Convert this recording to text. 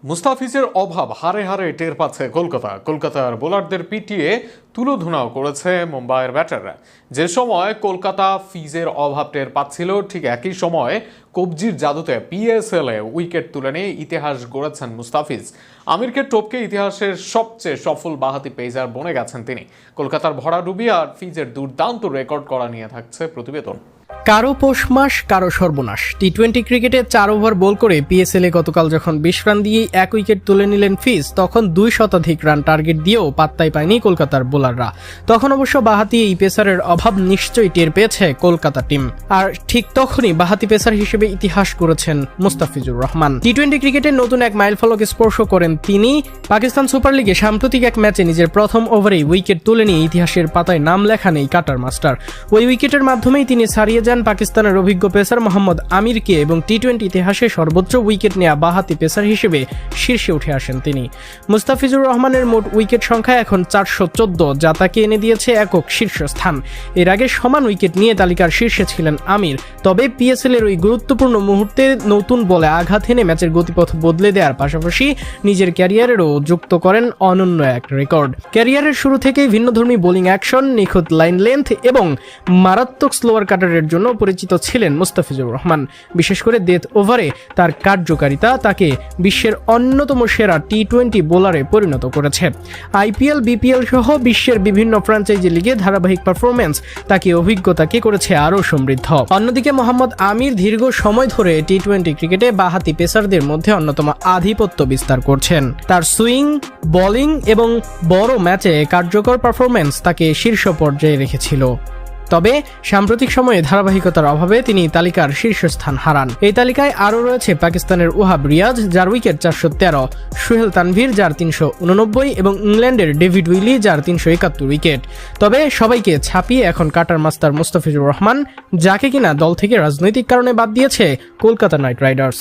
মুস্তাফিজের অভাব হারে হারে টের পাচ্ছে কলকাতার বোলারদের পিটিয়ে তুলোধুনাও করেছে মুম্বাইয়ের ব্যাটাররা। যে সময় কলকাতা ফিজের অভাব টের পাচ্ছিল, ঠিক একই সময় কবজির জাদুতে পিএসএল এ উইকেট তুলে নিয়ে ইতিহাস গড়েছেন মুস্তাফিজ। আমিরকে টপকে ইতিহাসের সবচেয়ে সফল বাঁহাতি পেসার বনে গেছেন তিনি। কলকাতার ভরাডুবি আর ফিজের দুর্দান্ত রেকর্ড করা নিয়ে থাকছে প্রতিবেদন। কারো পৌষ মাস, কারো সর্বনাশ। টি-20 ক্রিকেটে 4 ওভার বল করে পিএসএল এ গতকাল যখন 20 রান দিয়েই 1 উইকেট তুলে নিলেন ফিজ, তখন 2 শতাধিক রান টার্গেট দিয়েও পাত্তাই পায়নি কলকাতার বোলাররা। তখন অবশ্য বাঁহাতি এই পেসারের অভাব নিশ্চয়ই টের পেয়েছে কলকাতা টিম। আর ঠিক তখনই বাঁহাতি পেসার হিসেবে ইতিহাস করেছেন মুস্তাফিজুর রহমান। টি-20 ক্রিকেটে নতুন এক মাইলফলক স্পর্শ করেন তিনি। পাকিস্তান সুপার লিগে সাম্প্রতিক এক ম্যাচে নিজের প্রথম ওভারেই উইকেট তুলে নিয়ে ইতিহাসের পাতায় নাম লেখান এই কাটার মাস্টার। ওই উইকেটের মাধ্যমেই তিনি ছাড়িয়ে যান পাকিস্তানের অভিজ্ঞ পেসার মোহাম্মদ আমিরকে এবং টি-20 ইতিহাসে সর্বোচ্চ উইকেট নেওয়া বাঁহাতি পেসার হিসেবে শীর্ষে উঠে আসেন তিনি। মুস্তাফিজুর রহমানের মোট উইকেট সংখ্যা এখন 414, যা তাকে এনে দিয়েছে একক শীর্ষস্থান। এর আগে সমান উইকেট নিয়ে তালিকার শীর্ষে ছিলেন আমির। তবে পিএসএল এর ওই গুরুত্বপূর্ণ মুহূর্তে নতুন বলে আঘাত এনে ম্যাচের গতিপথ বদলে দেওয়ার পাশাপাশি নিজের ক্যারিয়ারেরও যুক্ত করেন অনন্য এক রেকর্ড। ক্যারিয়ারের শুরু থেকেই ভিন্নধর্মী বোলিং অ্যাকশন, নিখুঁত লাইন লেন্থ এবং মারাত্মক স্লোয়ার কাটারের জন্য পরিচিত ছিলেন মুস্তাফিজুর রহমান। বিশেষ করে ডেথ ওভারে তার কার্যকারিতা তাকে বিশ্বের অন্যতম সেরা টি-20 বোলারে পরিণত করেছে। আইপিএল, বিপিএল সহ বিশ্বের বিভিন্ন ফ্র্যাঞ্চাইজি লিগে ধারাবাহিক পারফরম্যান্স তাকে অভিজ্ঞতাকে করেছে আরও সমৃদ্ধ। অন্যদিকে মোহাম্মদ আমির দীর্ঘ সময় ধরে টি-20 ক্রিকেটে বাঁহাতি পেসারদের মধ্যে অন্যতম আধিপত্য বিস্তার করছেন। তার সুইং, বোলিং এবং বড় ম্যাচে কার্যকর পারফরম্যান্স তাকে শীর্ষ পর্যায়ে রেখেছিল। তবে সাম্প্রতিক সময়ে ধারাবাহিকতার অভাবে তিনি তালিকার শীর্ষস্থান হারান। এই তালিকায় আরও রয়েছে পাকিস্তানের ওহাব রিয়াজ, যার উইকেট 413, সোহেল তানভীর, যার 389 এবং ইংল্যান্ডের ডেভিড উইলি, যার 371 উইকেট। তবে সবাইকে ছাপিয়ে এখন কাটার মাস্টার মুস্তাফিজুর রহমান, যাকে কিনা দল থেকে রাজনৈতিক কারণে বাদ দিয়েছে কলকাতা নাইট রাইডার্স।